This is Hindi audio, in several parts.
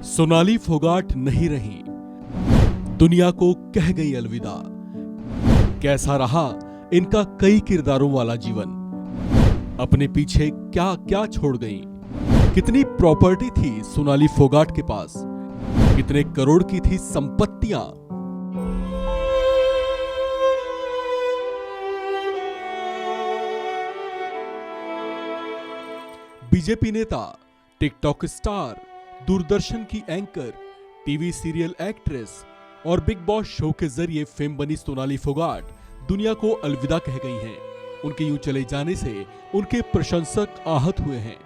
सोनाली फोगाट नहीं रही, दुनिया को कह गई अलविदा। कैसा रहा इनका कई किरदारों वाला जीवन, अपने पीछे क्या क्या छोड़ गई। कितनी प्रॉपर्टी थी सोनाली फोगाट के पास, कितने करोड़ की थी संपत्तियां। बीजेपी नेता, टिकटॉक स्टार, दूरदर्शन की एंकर, टीवी सीरियल एक्ट्रेस और बिग बॉस शो के जरिए फेम बनी सोनाली फोगाट दुनिया को अलविदा कह गई हैं। उनके यूं चले जाने से उनके प्रशंसक आहत हुए हैं।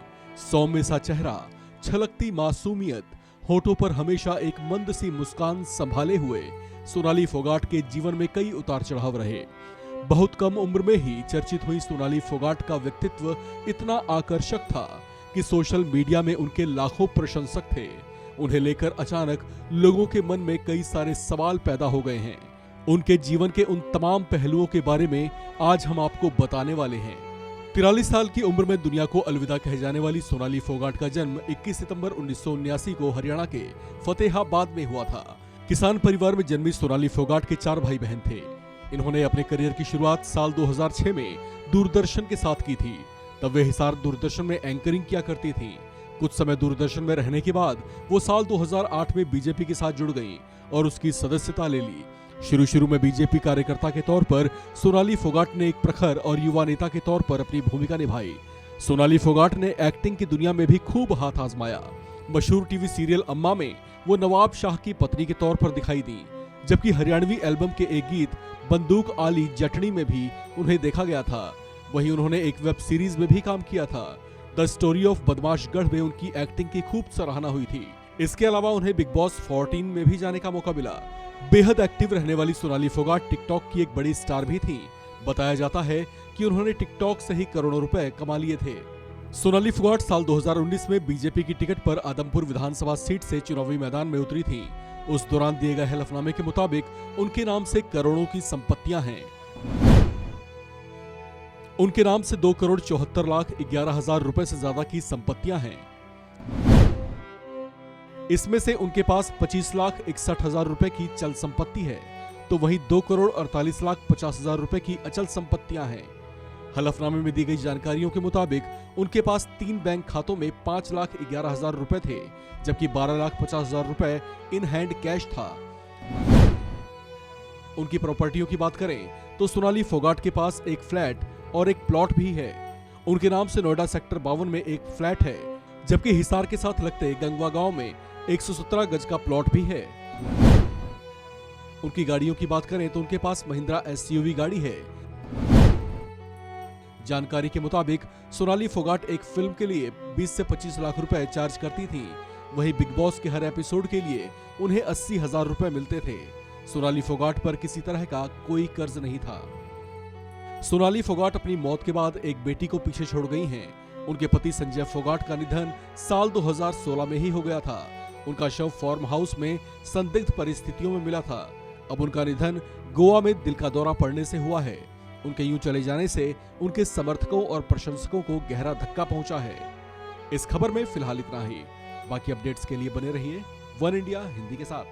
सौम्य सा चेहरा, छलकती मासूमियत, होठों पर हमेशा एक मंद सी मुस्कान संभाले हुए सोनाली फोगाट के जीवन में कई उतार चढ़ाव रहे। बहुत कम उम्र में ही चर्चित हुई सोनाली फोगाट का व्यक्तित्व इतना आकर्षक था कि सोशल मीडिया में उनके लाखों प्रशंसक थे। उन्हें लेकर अचानक लोगों के मन में कई सारे सवाल पैदा हो गए हैं। उनके जीवन के उन तमाम पहलुओं के बारे में आज हम आपको बताने वाले हैं। 43 साल की उम्र में दुनिया को अलविदा कहे जाने वाली सोनाली फोगाट का जन्म 21 सितंबर 1979 को हरियाणा के फतेहाबाद में हुआ था। किसान परिवार में जन्मी सोनाली फोगाट के 4 भाई बहन थे। इन्होंने अपने करियर की शुरुआत साल 2006 में दूरदर्शन के साथ की थी। तब वे हिसार दूरदर्शन में एंकरिंग किया करती थीं। कुछ समय दूरदर्शन में रहने के बाद वो साल 2008 में बीजेपी के साथ जुड़ गईं और उसकी सदस्यता ले ली। शुरू में बीजेपी कार्यकर्ता के तौर पर सोनाली फोगाट ने एक प्रखर और युवा नेता के तौर पर अपनी भूमिका निभाई। सोनाली फोगाट ने एक्टिंग की दुनिया में भी खूब हाथ आजमाया। मशहूर टीवी सीरियल अम्मा में वो नवाब शाह की पत्नी के तौर पर दिखाई दी, जबकि हरियाणवी एल्बम के एक गीत बंदूक आली जटनी में भी उन्हें देखा गया था। वहीं उन्होंने एक वेब सीरीज में भी काम किया था। द स्टोरी ऑफ बदमाशगढ़ में उनकी एक्टिंग की खूब सराहना हुई थी। इसके अलावा उन्हें बिग बॉस 14 में भी जाने का मौका मिला। बेहद एक्टिव रहने वाली सोनाली फोगाट टिकटॉक की एक बड़ी स्टार भी थी। बताया जाता है कि उन्होंने टिकटॉक से ही करोड़ों रुपए कमा लिए थे। सोनाली फोगाट साल 2019 में बीजेपी की टिकट पर आदमपुर विधानसभा सीट से चुनावी मैदान में उतरी थी। उस दौरान दिए गए हलफनामे के मुताबिक उनके नाम से करोड़ों की संपत्तियां हैं। उनके नाम से 2,74,11,000 रुपए से ज्यादा की संपत्तियां हैं। इसमें से उनके पास 25,61,000 रुपए की चल संपत्ति है, तो वहीं 2,48,50,000 रुपए की अचल संपत्तियां हैं। हलफनामे में दी गई जानकारियों के मुताबिक उनके पास 3 बैंक खातों में 5,11,000 रुपए थे, जबकि 12,50,000 रुपए इन हैंड कैश था। उनकी प्रॉपर्टियों की बात करें तो सोनाली फोगाट के पास एक फ्लैट और एक प्लॉट भी है। उनके नाम से नोएडा सेक्टर 52 में एक फ्लैट है, जबकि हिसार के साथ लगते गंगवा गांव में 117 गज का प्लॉट भी है। उनकी गाड़ियों की बात करें तो उनके पास महिंद्रा SUV गाड़ी है। जानकारी के मुताबिक सोनाली फोगाट एक फिल्म के लिए 20 से 25 लाख रुपए चार्ज करती थी। वहीं बिग बॉस के हर एपिसोड के लिए उन्हें 80,000 रुपए मिलते थे। सोनाली फोगाट पर किसी तरह का कोई कर्ज नहीं था। सोनाली फोगाट अपनी मौत के बाद एक बेटी को पीछे छोड़ गई हैं। उनके पति संजय फोगाट का निधन साल 2016 में ही हो गया था। उनका शव फार्म हाउस में संदिग्ध परिस्थितियों में मिला था। अब उनका निधन गोवा में दिल का दौरा पड़ने से हुआ है। उनके यूं चले जाने से उनके समर्थकों और प्रशंसकों को गहरा धक्का पहुंचा है। इस खबर में फिलहाल इतना ही। बाकी अपडेट्स के लिए बने रहिए वन इंडिया हिंदी के साथ।